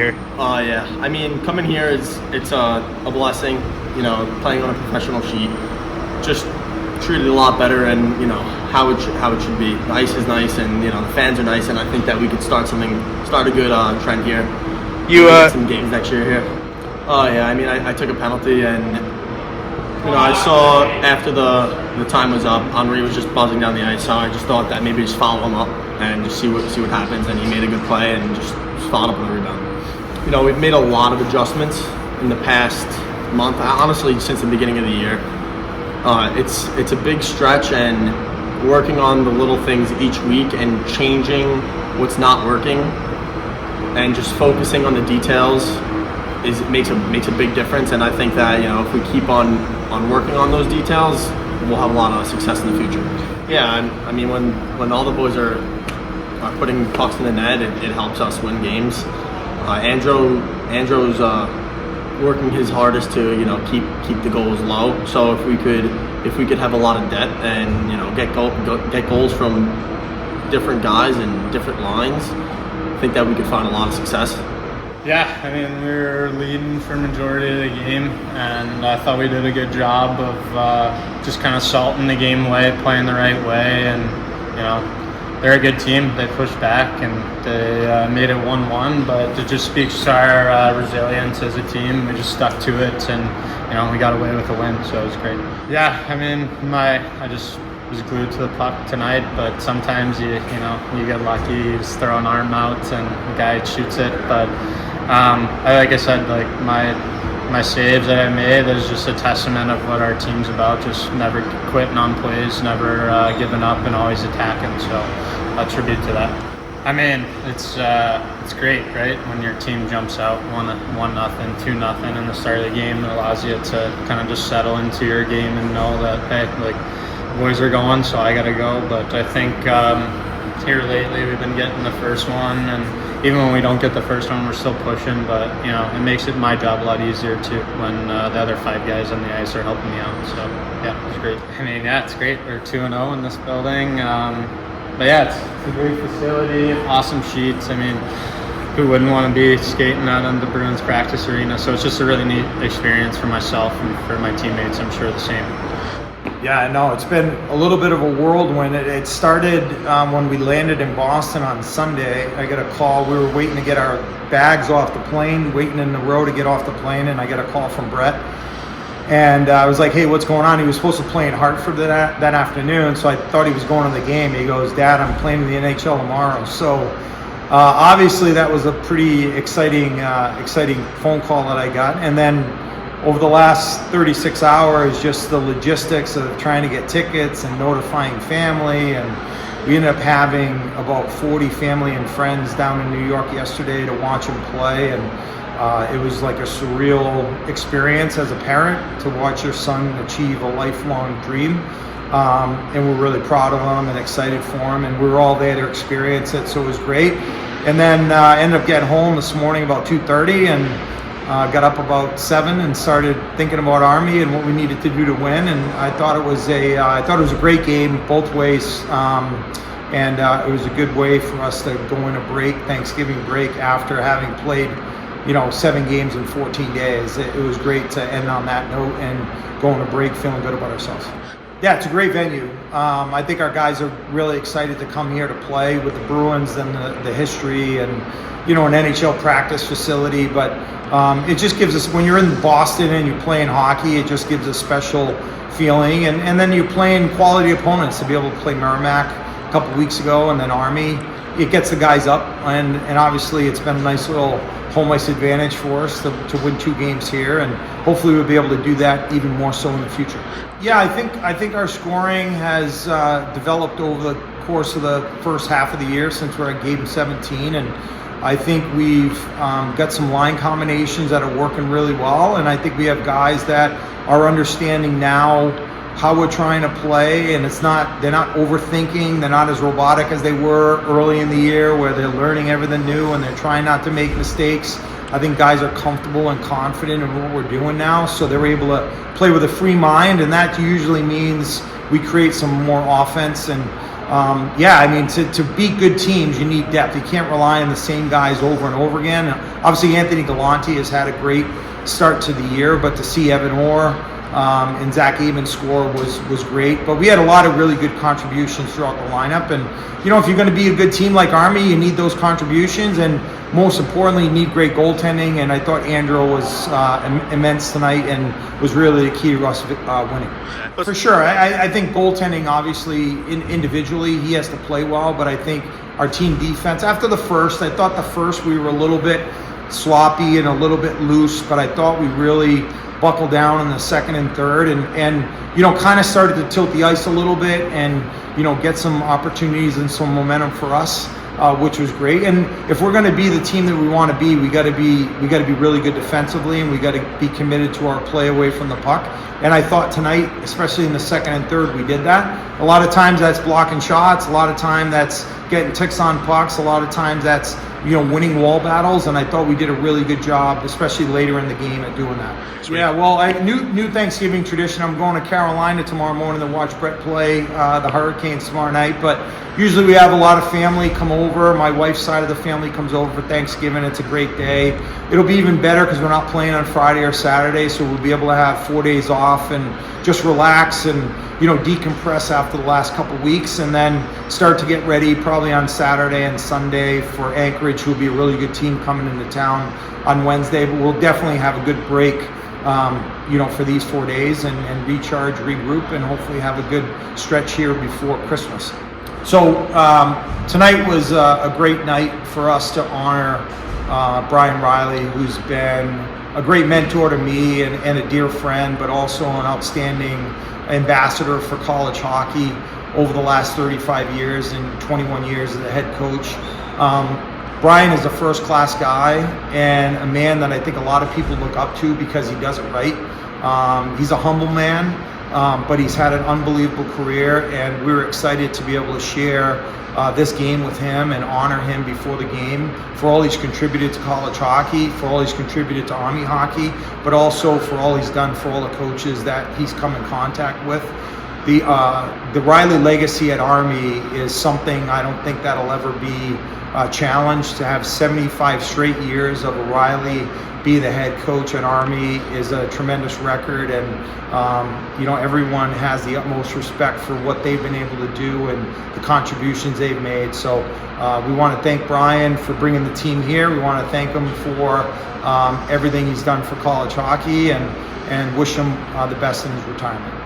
here? Yeah. I mean, coming here it's a blessing. You know, playing on a professional sheet, just treated a lot better, and you know how it should be. The ice is nice, and you know the fans are nice, and I think that we could start a good trend here. You some games next year here. Yeah. I mean, I took a penalty, and you know I saw after the time was up, Henri was just buzzing down the ice, so I just thought that maybe just follow him up and just see what happens, and he made a good play and just followed up on the rebound. You know, we've made a lot of adjustments in the past month, honestly since the beginning of the year. It's a big stretch, and working on the little things each week and changing what's not working and just focusing on the details makes a big difference. And I think that, you know, if we keep on working on those details, we'll have a lot of success in the future. Yeah, I mean when all the boys are putting pucks in the net, it helps us win games. Andrew's working his hardest to, you know, keep the goals low. So if we could have a lot of depth and, you know, get goals from different guys and different lines, I think that we could find a lot of success. Yeah, I mean, we were leading for majority of the game, and I thought we did a good job of just kind of salting the game away, playing the right way, and you know, they're a good team. They pushed back and they made it 1-1, but it just speaks to our resilience as a team. We just stuck to it, and you know, we got away with a win, so it was great. Yeah, I mean, I just was glued to the puck tonight, but sometimes you get lucky. You just throw an arm out and the guy shoots it. But like I said, like my saves that I made, that is just a testament of what our team's about. Just never quitting on plays, never giving up, and always attacking. So I attribute to that. I mean, it's great, right? When your team jumps out 1-0, 2-0 in the start of the game, it allows you to kind of just settle into your game and know that, hey, like, boys are going, so I gotta go. But I think here lately we've been getting the first one, and even when we don't get the first one, we're still pushing. But you know, it makes my job a lot easier too when the other 5 guys on the ice are helping me out. So yeah, it's great. I mean, yeah, it's great. We're 2-0 in this building. But yeah, it's a great facility, awesome sheets. I mean, who wouldn't want to be skating out on the Bruins practice arena? So it's just a really neat experience for myself and for my teammates. I'm sure the same. Yeah, no, it's been a little bit of a whirlwind. It started when we landed in Boston on Sunday. I got a call. We were waiting to get our bags off the plane, waiting in the row to get off the plane, and I got a call from Brett. And I was like, hey, what's going on? He was supposed to play in Hartford that afternoon, so I thought he was going to the game. He goes, Dad, I'm playing in the NHL tomorrow. So obviously that was a pretty exciting phone call that I got. And then over the last 36 hours, just the logistics of trying to get tickets and notifying family, and we ended up having about 40 family and friends down in New York yesterday to watch him play, and it was like a surreal experience as a parent to watch your son achieve a lifelong dream, and we're really proud of him and excited for him, and we were all there to experience it, so it was great. And then I ended up getting home this morning about 2:30, and got up about 7 and started thinking about Army and what we needed to do to win. And I thought it was a great game both ways, and it was a good way for us to go in a break, Thanksgiving break, after having played, 7 games in 14 days. It was great to end on that note and go on a break feeling good about ourselves. Yeah, it's a great venue. I think our guys are really excited to come here to play with the Bruins and the history and, an NHL practice facility. But it just gives us, when you're in Boston and you're playing hockey, it just gives a special feeling. And then you're playing quality opponents. To be able to play Merrimack a couple weeks ago and then Army, it gets the guys up. And obviously it's been a nice little home ice advantage for us to win 2 games here, and hopefully we'll be able to do that even more so in the future. Yeah, I think our scoring has developed over the course of the first half of the year since we're at game 17, and I think we've got some line combinations that are working really well, and I think we have guys that are understanding now how we're trying to play, and they're not overthinking, they're not as robotic as they were early in the year where they're learning everything new and they're trying not to make mistakes. I think guys are comfortable and confident in what we're doing now, so they're able to play with a free mind, and that usually means we create some more offense. And to beat good teams, you need depth. You can't rely on the same guys over and over again. obviously Anthony Galante has had a great start to the year, but to see Evan Orr and Zach Aben score was great. But we had a lot of really good contributions throughout the lineup. And, if you're going to be a good team like Army, you need those contributions. And most importantly, you need great goaltending. And I thought Andro was immense tonight and was really the key to us winning. For sure. I think goaltending, obviously, individually, he has to play well. But I think our team defense, after the first, I thought the first we were a little bit sloppy and a little bit loose. But I thought we really buckled down in the second and third and kind of started to tilt the ice a little bit and, get some opportunities and some momentum for us, which was great. And if we're going to be the team that we want to be, we got to be really good defensively, and we got to be committed to our play away from the puck. And I thought tonight, especially in the second and third, we did that. A lot of times that's blocking shots. A lot of time that's getting ticks on pucks. A lot of times that's, winning wall battles. And I thought we did a really good job, especially later in the game, at doing that. Sweet. Yeah, well, new Thanksgiving tradition. I'm going to Carolina tomorrow morning to watch Brett play the Hurricanes tomorrow night. But usually we have a lot of family come over. My wife's side of the family comes over for Thanksgiving. It's a great day. It'll be even better because we're not playing on Friday or Saturday, so we'll be able to have 4 days off and just relax and decompress after the last couple weeks, and then start to get ready probably on Saturday and Sunday for Anchorage, who will be a really good team coming into town on Wednesday. But we'll definitely have a good break for these 4 days and recharge, regroup, and hopefully have a good stretch here before Christmas. So tonight was a great night for us to honor Brian Riley, who's been a great mentor to me and a dear friend, but also an outstanding ambassador for college hockey over the last 35 years and 21 years as a head coach. Brian is a first-class guy and a man that I think a lot of people look up to because he does it right. He's a humble man, but he's had an unbelievable career, and we were excited to be able to share this game with him and honor him before the game for all he's contributed to college hockey, for all he's contributed to Army hockey, but also for all he's done for all the coaches that he's come in contact with. The Riley legacy at Army is something I don't think that'll ever be challenged. To have 75 straight years of a Riley be the head coach at Army is a tremendous record, and everyone has the utmost respect for what they've been able to do and the contributions they've made. So we want to thank Brian for bringing the team here. We want to thank him for everything he's done for college hockey, and wish him the best in his retirement.